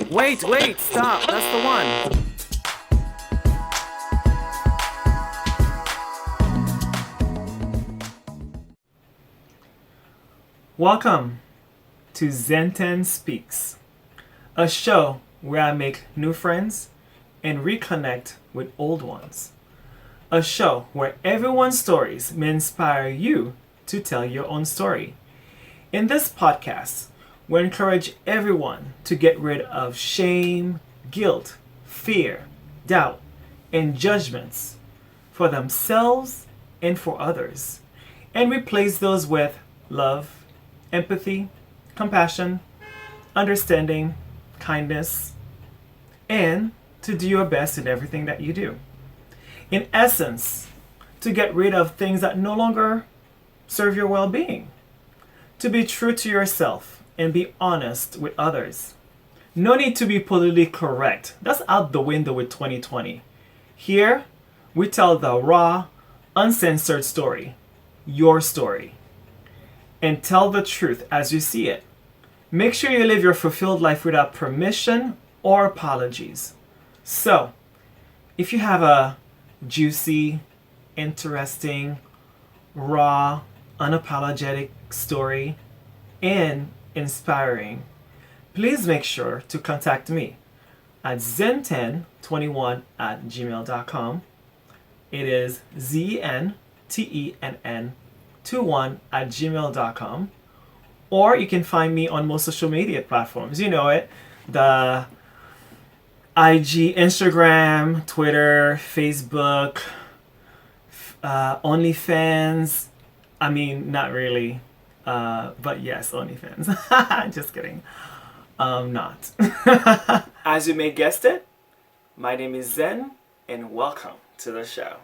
Wait, stop. That's the one. Welcome to ZEN TENN Speaks, a show where I make new friends and reconnect with old ones. A show where everyone's stories may inspire you to tell your own story. In this podcast, we encourage everyone to get rid of shame, guilt, fear, doubt, and judgments for themselves and for others, and replace those with love, empathy, compassion, understanding, kindness, and to do your best in everything that you do. In essence, to get rid of things that no longer serve your well being, to be true to yourself and be honest with others. No need to be politically correct. That's out the window with 2020. Here, we tell the raw, uncensored story, your story, and tell the truth as you see it. Make sure you live your fulfilled life without permission or apologies. So, if you have a juicy, interesting, raw, unapologetic story and inspiring, please make sure to contact me at zen1021@gmail.com. It is ZENTENN21@gmail.com. Or you can find me on most social media platforms. You know it. The IG, Instagram, Twitter, Facebook, OnlyFans. I mean, not really. But yes, OnlyFans. Just kidding. Not. As you may guessed it, my name is Zen, and welcome to the show.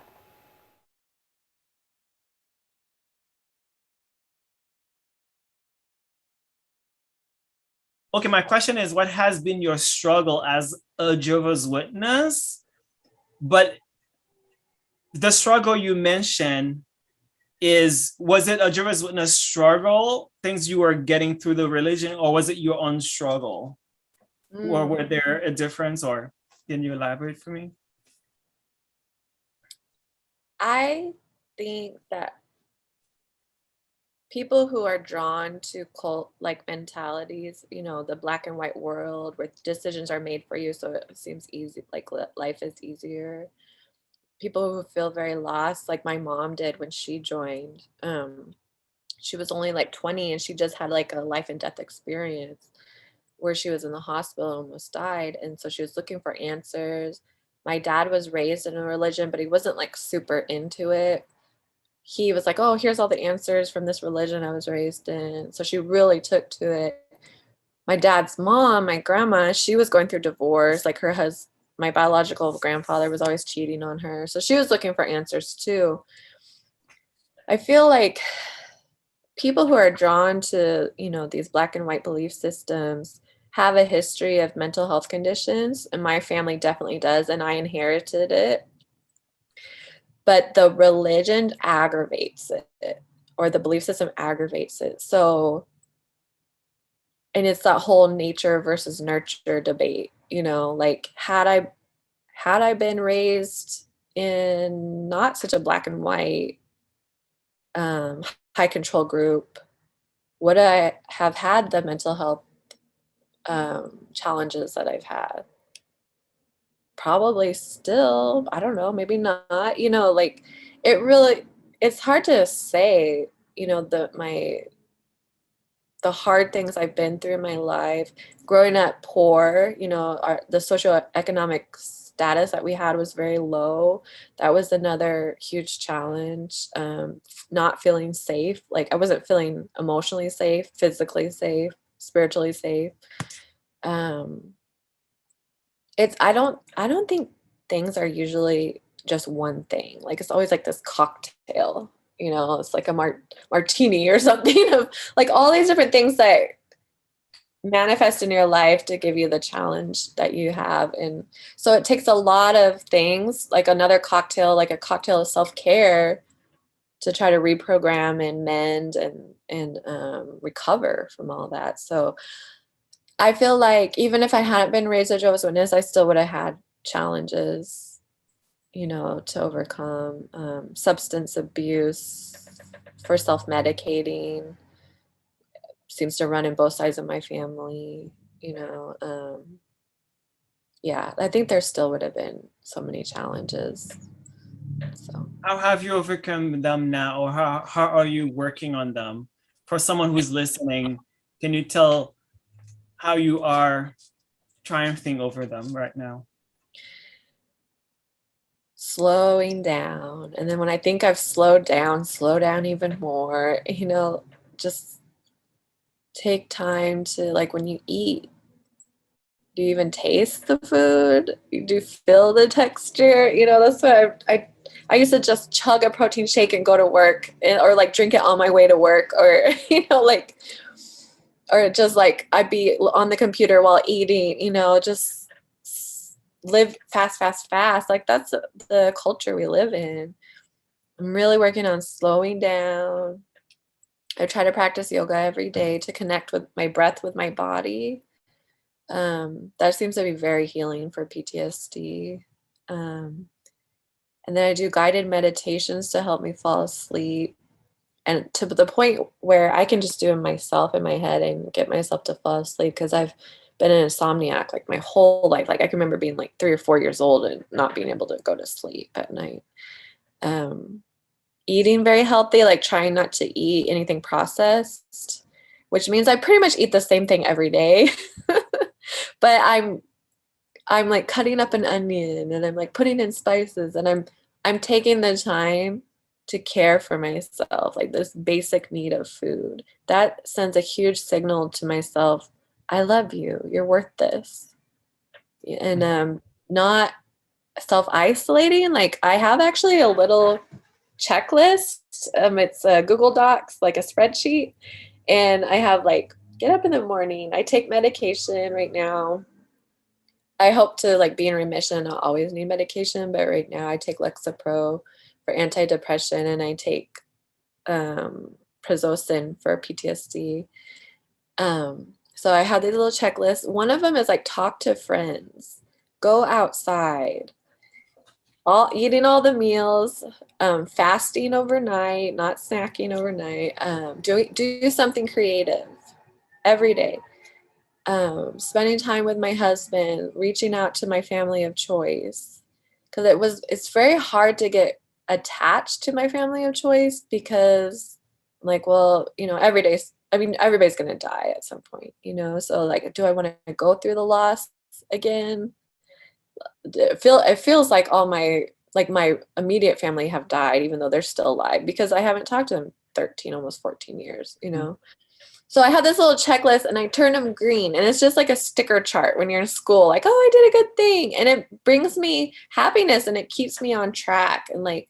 Okay, my question is, what has been your struggle as a Jehovah's Witness? But the struggle you mentioned was it a Jehovah's Witness struggle, things you were getting through the religion, or was it your own struggle? Or were there a difference, or can you elaborate for me? I think that people who are drawn to cult-like mentalities, the black and white world where decisions are made for you, so it seems easy, like life is easier. People who feel very lost, like my mom did when she joined. She was only like 20 and she just had like a life and death experience where she was in the hospital and almost died. And so she was looking for answers. My dad was raised in a religion, but he wasn't like super into it. He was like, oh, here's all the answers from this religion I was raised in. So she really took to it. My dad's mom, my grandma, she was going through divorce. Like my biological grandfather was always cheating on her. So she was looking for answers too. I feel like people who are drawn to, these black and white belief systems have a history of mental health conditions, and my family definitely does, and I inherited it. But the religion aggravates it, or the belief system aggravates it. So, and it's that whole nature versus nurture debate, like had I been raised in not such a black and white high control group, would I have had the mental health challenges that I've had? Probably still, I don't know, maybe not, like it's hard to say, the hard things I've been through in my life, growing up poor, the socioeconomic status that we had was very low. That was another huge challenge. Not feeling safe. Like I wasn't feeling emotionally safe, physically safe, spiritually safe. I don't think things are usually just one thing. Like it's always like this cocktail, it's like a martini or something of like all these different things that manifest in your life to give you the challenge that you have. And so it takes a lot of things, like another cocktail, like a cocktail of self-care, to try to reprogram and mend and recover from all that. So I feel like even if I hadn't been raised a Jehovah's Witness, I still would have had challenges, to overcome. Substance abuse, for self-medicating seems to run in both sides of my family, yeah, I think there still would have been so many challenges. So How have you overcome them now, or how are you working on them? For someone who's listening, can you tell how you are triumphing over them right now? slowing down. And then when I think I've slowed down, slow down even more, just take time to, like, when you eat, do you even taste the food? Do you feel the texture? That's what I used to just chug a protein shake and go to work, or like drink it on my way to work, or like, or just like I'd be on the computer while eating, just live fast, fast, fast. Like that's the culture we live in. I'm really working on slowing down. I try to practice yoga every day to connect with my breath, with my body. That seems to be very healing for PTSD. And then I do guided meditations to help me fall asleep. And to the point where I can just do it myself in my head and get myself to fall asleep, because I've been an insomniac like my whole life. Like I can remember being like 3 or 4 years old and not being able to go to sleep at night. Eating very healthy, like trying not to eat anything processed, which means I pretty much eat the same thing every day. But I'm like cutting up an onion, and I'm like putting in spices, and I'm taking the time to care for myself, like this basic need of food. That sends a huge signal to myself. I love you. You're worth this. And not self-isolating. Like I have actually a little checklist. It's a Google Docs, like a spreadsheet. And I have like, get up in the morning. I take medication right now. I hope to like be in remission. I'll always need medication, but right now I take Lexapro for antidepressant, and I take Prazosin for PTSD. So I have these little checklists. One of them is like talk to friends, go outside, eating all the meals, fasting overnight, not snacking overnight, do something creative every day. Spending time with my husband, reaching out to my family of choice, because it's very hard to get attached to my family of choice, because like, well, everybody's going to die at some point, so like, do I want to go through the loss again? It feels like my immediate family have died, even though they're still alive, because I haven't talked to them 13, almost 14 years, So I have this little checklist, and I turn them green, and it's just like a sticker chart when you're in school, like, oh, I did a good thing. And it brings me happiness, and it keeps me on track. And like,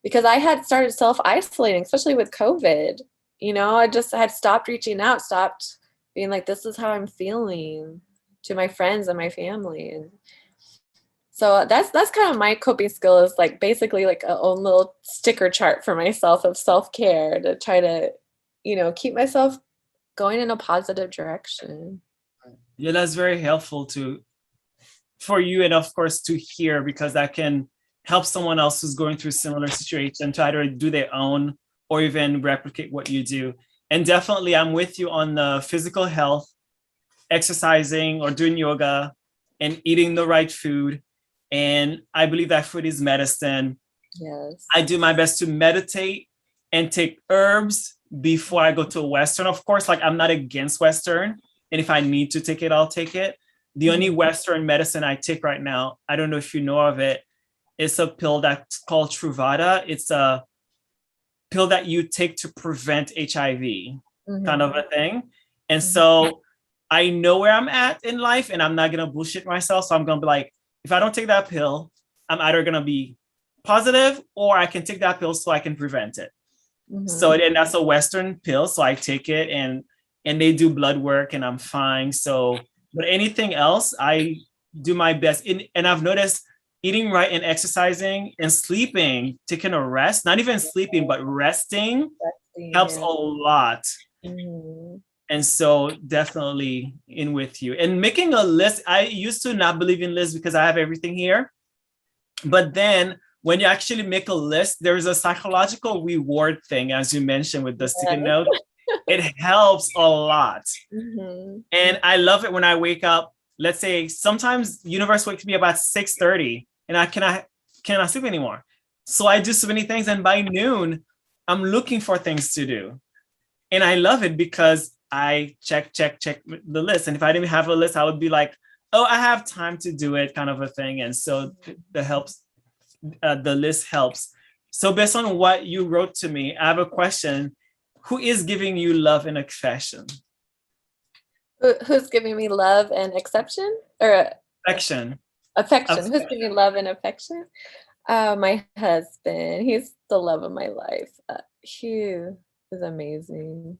because I had started self-isolating, especially with COVID, I just had stopped reaching out, stopped being like, this is how I'm feeling to my friends and my family. And so that's kind of my coping skill, is like basically like a own little sticker chart for myself of self-care, to try to, keep myself going in a positive direction. Yeah, that's very helpful for you, and of course to hear, because that can help someone else who's going through similar situation to either do their own or even replicate what you do. And definitely I'm with you on the physical health, exercising or doing yoga and eating the right food. And I believe that food is medicine. Yes. I do my best to meditate and take herbs before I go to Western. Of course, like I'm not against Western. And if I need to take it, I'll take it. The only Western medicine I take right now, I don't know if you know of it, it's a pill that's called Truvada. It's a pill that you take to prevent HIV, kind of a thing. And so I know where I'm at in life, and I'm not going to bullshit myself. So I'm going to be like, if I don't take that pill, I'm either going to be positive, or I can take that pill so I can prevent it. So then that's a Western pill. So I take it, and they do blood work, and I'm fine. So, but anything else, I do my best. And I've noticed eating right and exercising and sleeping, taking a rest, not even sleeping, but resting helps a lot. And And so definitely in with you. And making a list, I used to not believe in lists because I have everything here. But then when you actually make a list, there's a psychological reward thing, as you mentioned with the sticky Yeah. note. It helps a lot. Mm-hmm. And I love it when I wake up. Let's say sometimes universe wakes me up at 6:30 and I cannot sleep anymore. So I do so many things. And by noon, I'm looking for things to do. And I love it because I check the list. And if I didn't have a list, I would be like, oh, I have time to do it, kind of a thing. And so the list helps. So based on what you wrote to me, I have a question. Who is giving you love and affection? Who's giving me love and exception or Affection. affection? Who's giving me love and affection? My husband. He's the love of my life. He is amazing.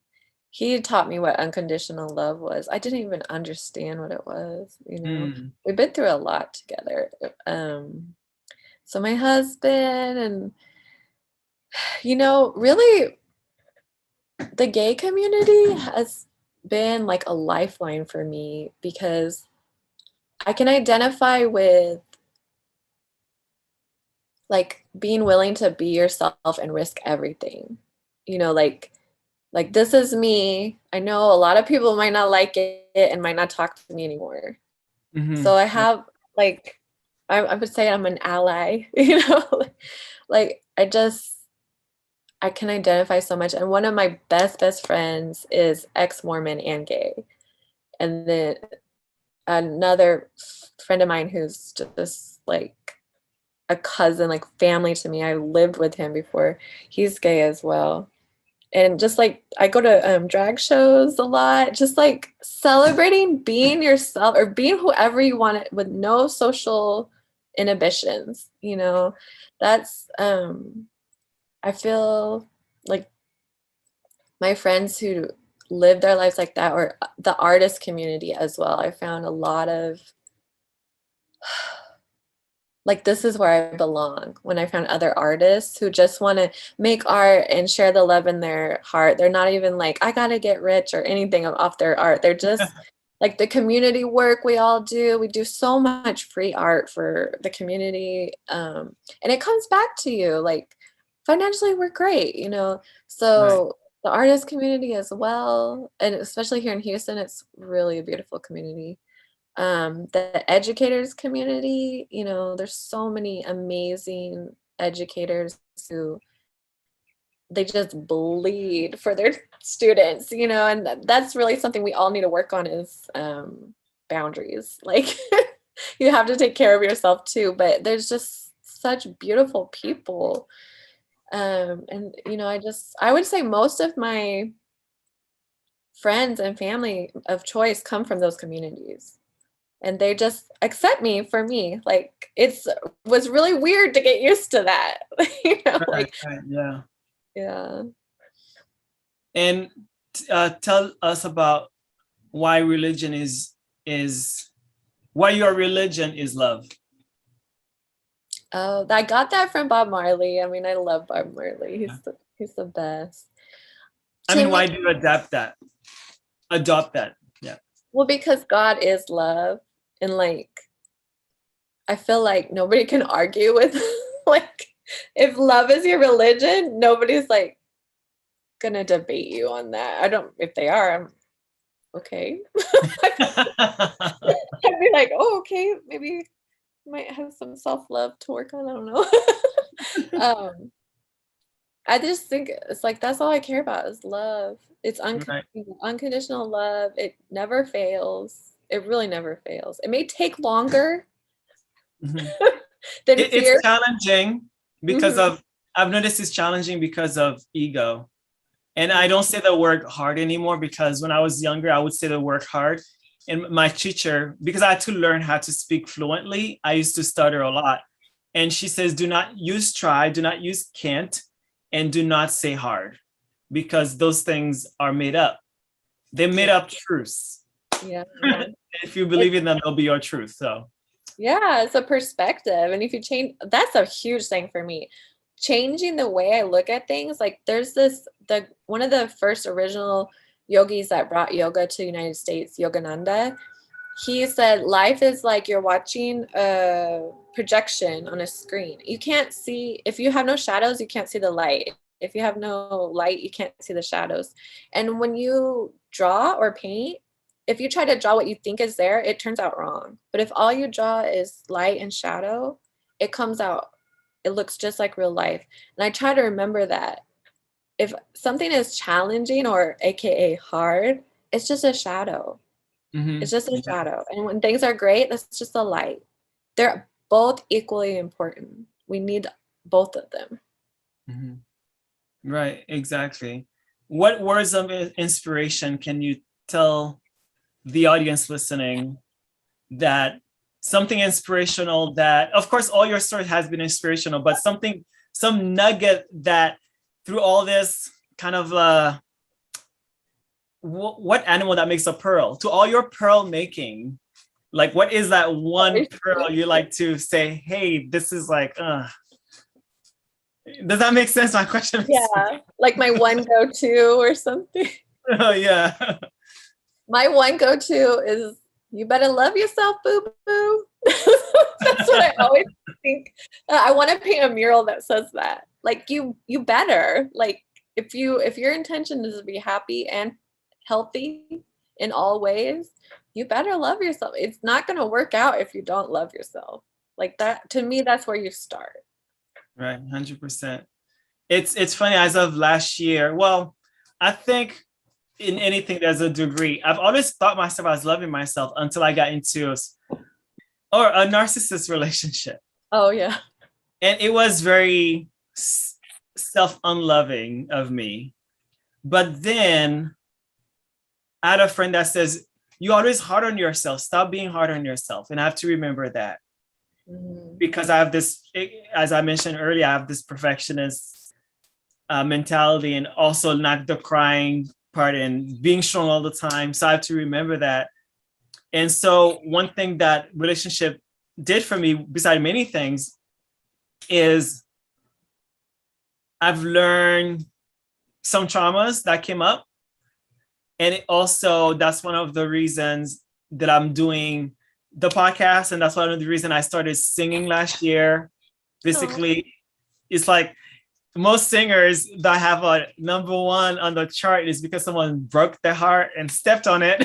He taught me what unconditional love was. I didn't even understand what it was. We've been through a lot together. So my husband and really the gay community has been like a lifeline for me because I can identify with like being willing to be yourself and risk everything. Like this is me. I know a lot of people might not like it and might not talk to me anymore. So I have like I would say I'm an ally, like I can identify so much. And one of my best friends is ex-Mormon and gay. And then another friend of mine who's just like a cousin, like family to me. I lived with him before. He's gay as well. And just like I go to drag shows a lot, just like celebrating being yourself or being whoever you want with no social inhibitions, that's I feel like my friends who live their lives like that, or the artist community as well, I found a lot of like this is where I belong. When I found other artists who just want to make art and share the love in their heart. They're not even like, I gotta get rich or anything off their art. They're just like the community work we all do. We do so much free art for the community. And it comes back to you. Like financially, we're great, So Right. the artist community as well. And especially here in Houston, it's really a beautiful community. The educators community, there's so many amazing educators who they just bleed for their students, and that's really something we all need to work on is boundaries. Like you have to take care of yourself too, but there's just such beautiful people. And I would say most of my friends and family of choice come from those communities. And they just accept me for me. Like was really weird to get used to that. Right, Like right, yeah. yeah. And tell us about why is why your religion is love. Oh, I got that from Bob Marley. I mean, I love Bob Marley. He's the best. I To mean, me, why do you adopt that? Yeah. well, because God is love, and like I feel like nobody can argue with like if love is your religion, nobody's like gonna debate you on that. I don't if they are, I'm okay. I'd be like, oh, okay, maybe might have some self-love to work on. I don't know. I just think it's like that's all I care about is love. It's Right. unconditional love. It never fails. It really never fails. It may take longer Mhm. than It's fear. challenging because Mhm. of I've noticed it's challenging because of ego. And I don't say the word hard anymore because when I was younger, I would say the word hard. And my teacher, because I had to learn how to speak fluently, I used to stutter a lot. And she says, do not use try, do not use can't, and do not say hard because those things are made up. They made Yeah, up truths. yeah. If you It, believe in them, they'll be your truth. So, yeah, it's a perspective. And if you change, that's a huge thing for me. Changing the way I look at things, like there's the one of the first original yogis that brought yoga to the United States, Yogananda, he said life is like you're watching a projection on a screen. You can't see, if you have no shadows, you can't see the light. If you have no light, you can't see the shadows. And when you draw or paint, if you try to draw what you think is there, it turns out wrong. But if all you draw is light and shadow, it comes out, it looks just like real life. And I try to remember that if something is challenging or AKA hard, it's just a shadow. Mm-hmm. It's just a shadow. And when things are great, that's just a light. They're both equally important. We need both of them. Mm-hmm. Right, exactly. What words of inspiration can you tell the audience listening, that something inspirational that, of course, all your story has been inspirational, but something, some nugget that through all this kind of, what animal that makes a pearl? To all your pearl making, like what is that one pearl you like to say, hey, this is like, does that make sense? My question. Yeah, like my one go-to or something. Oh yeah. My one go-to is you better love yourself, boo-boo. That's what I always think. I want to paint a mural that says that. Like you better. Like if your intention is to be happy and healthy in all ways, you better love yourself. It's not going to work out if you don't love yourself. Like that, to me, that's where you start. Right, 100%. It's funny, as of last year, well, I think in anything there's a degree. I've always thought myself I was loving myself until I got into a narcissist relationship. Oh yeah. And it was very self-unloving of me. But then I had a friend that says, you always hard on yourself. Stop being hard on yourself. And I have to remember that. Because I have this, as I mentioned earlier, I have this perfectionist mentality, and also not the crying part and being strong all the time. So I have to remember that. And so one thing that relationship did for me, beside many things, is I've learned some traumas that came up. And it also, that's one of the reasons that I'm doing the podcast. And that's one of the reasons I started singing last year. Basically, it's like most singers that have a #1 on the chart is because someone broke their heart and stepped on it.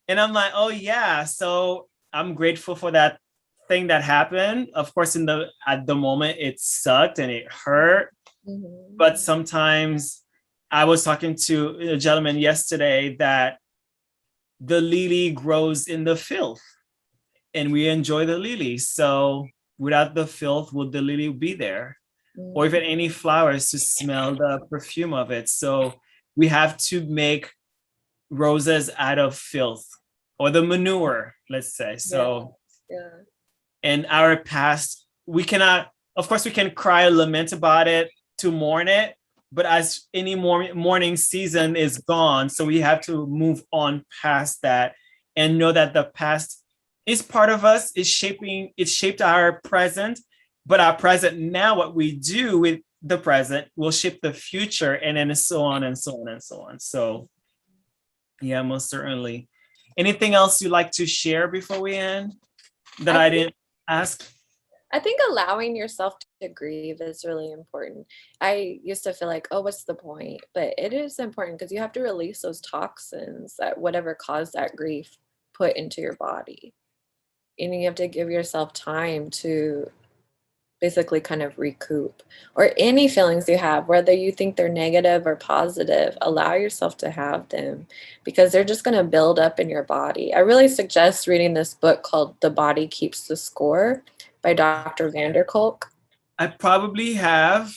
And I'm like, oh yeah. So I'm grateful for that thing that happened. Of course, at the moment it sucked and it hurt. But sometimes, I was talking to a gentleman yesterday that the lily grows in the filth and we enjoy the lily. So without the filth, would the lily be there? Or even any flowers to smell the perfume of it. So we have to make roses out of filth, or the manure, let's say. So in our past, we cannot, of course, we can cry or lament about it to mourn it, but as any mourning season is gone, so we have to move on past that and know that the past is part of us, it shaped our present, but our present now, what we do with the present will shape the future, and then so on and so on and so on. So yeah, most certainly. Anything else you'd like to share before we end that I didn't ask? I think allowing yourself to grieve is really important. I used to feel like, oh, what's the point? But it is important because you have to release those toxins that whatever caused that grief put into your body. And you have to give yourself time to basically kind of recoup, or any feelings you have, whether you think they're negative or positive, allow yourself to have them because they're just going to build up in your body. I really suggest reading this book called The Body Keeps the Score by Dr. Vanderkolk. I probably have.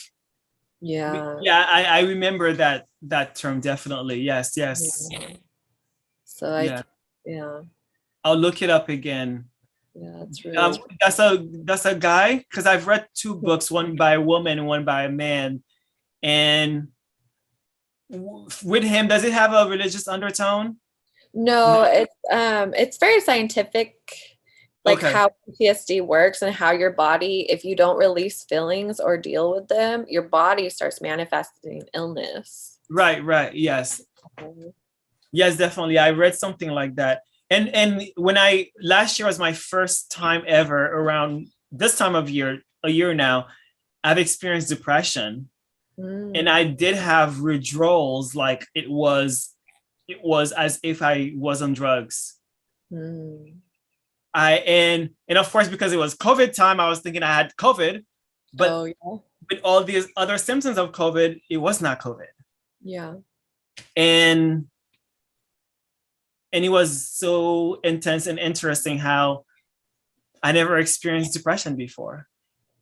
Yeah. Yeah, I remember that term, definitely. Yes. Yeah. So yeah. I'll look it up again. Yeah, it's really that's a guy, because I've read 2 books, one by a woman and one by a man. And with him, does it have a religious undertone? No, it's very scientific. like Okay. how PTSD works and how your body, if you don't release feelings or deal with them, your body starts manifesting illness. Right. Yes. Yes, definitely. I read something like that. And when last year was my first time ever around this time of year, a year now, I've experienced depression. And I did have withdrawals, like it was as if I was on drugs. And of course, because it was COVID time, I was thinking I had COVID, but with all these other symptoms of COVID, it was not COVID. Yeah. And it was so intense and interesting how I never experienced depression before.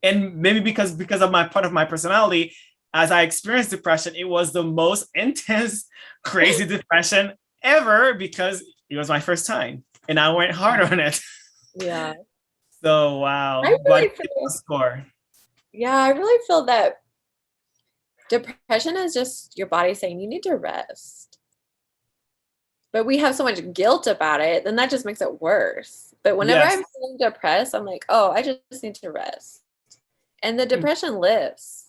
And maybe because of my part of my personality, as I experienced depression, it was the most intense, crazy depression ever because it was my first time and I went hard on it. Yeah. So wow. I really feel, score. Yeah, I really feel that depression is just your body saying you need to rest. But we have so much guilt about it, then that just makes it worse. But whenever I'm feeling depressed, I'm like, oh, I just need to rest. And the depression lifts.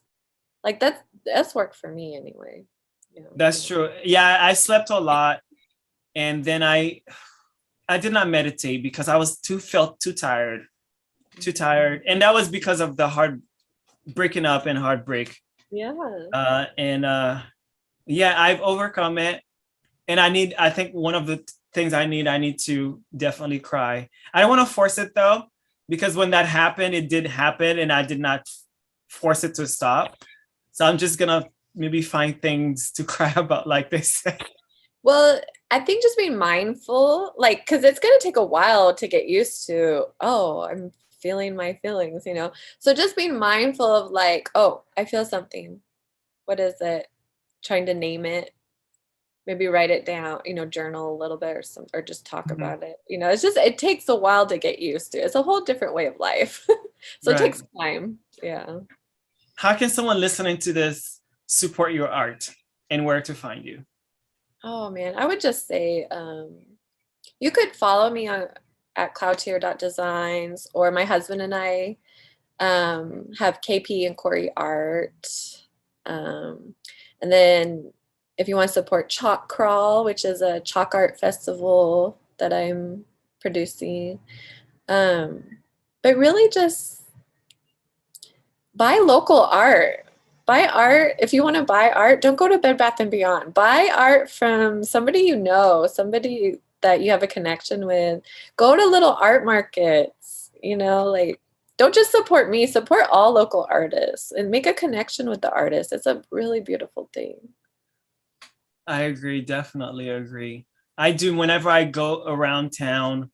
Like that's worked for me anyway. Yeah. That's true. Yeah, I slept a lot. And then I did not meditate because I felt too tired. And that was because of the hard breaking up and heartbreak. Yeah. I've overcome it. And I think one of the things I need to definitely cry. I don't want to force it though, because when that happened, it did happen and I did not force it to stop. So I'm just gonna maybe find things to cry about, like they say. Well, I think just being mindful, like, because it's going to take a while to get used to, oh, I'm feeling my feelings, you know? So just being mindful of like, oh, I feel something. What is it? Trying to name it. Maybe write it down, you know, journal a little bit or just talk about it. You know, it takes a while to get used to. It's a whole different way of life. So It takes time. Yeah. How can someone listening to this support your art and where to find you? Oh man, I would just say you could follow me at cloudtier.designs, or my husband and I have KP and Corey Art. And then if you want to support Chalk Crawl, which is a chalk art festival that I'm producing. But really just buy local art. Buy art. If you want to buy art, don't go to Bed Bath & Beyond. Buy art from somebody you know, somebody that you have a connection with. Go to little art markets, you know, like don't just support me, support all local artists and make a connection with the artist. It's a really beautiful thing. I agree, definitely agree. I do whenever I go around town,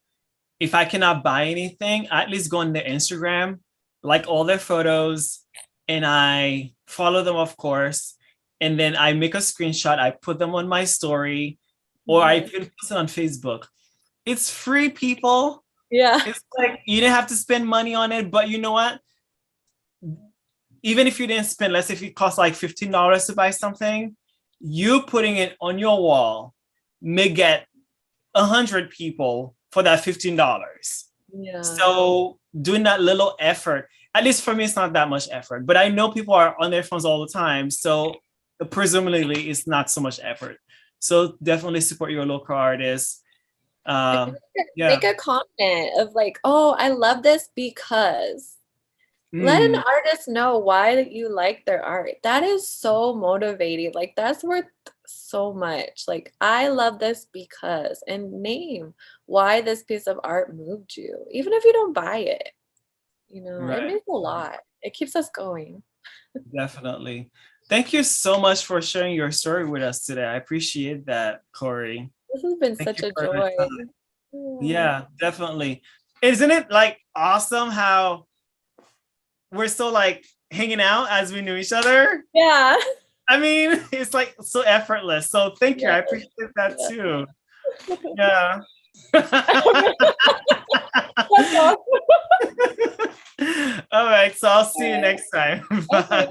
if I cannot buy anything, I at least go on their Instagram, like all their photos, and I follow them, of course. And then I make a screenshot, I put them on my story, or I can post it on Facebook. It's free, people. Yeah. It's like you didn't have to spend money on it, but you know what? Even if you didn't spend, let's say if it costs like $15 to buy something, you putting it on your wall may get 100 people for that $15. Yeah. So doing that little effort, at least for me, it's not that much effort, but I know people are on their phones all the time. So presumably it's not so much effort. So definitely support your local artists. Make a comment of like, oh, I love this because. Let an artist know why you like their art. That is so motivating. Like that's worth so much. Like I love this because, and name why this piece of art moved you, even if you don't buy it. You know, it means a lot. It keeps us going. Definitely. Thank you so much for sharing your story with us today. I appreciate that, Corey. This has been such a joy. Yeah, definitely. Isn't it like awesome how we're still like hanging out as we knew each other? Yeah. I mean, it's like so effortless. So thank you. I appreciate that too. Yeah. All right. So I'll see you next time. Bye.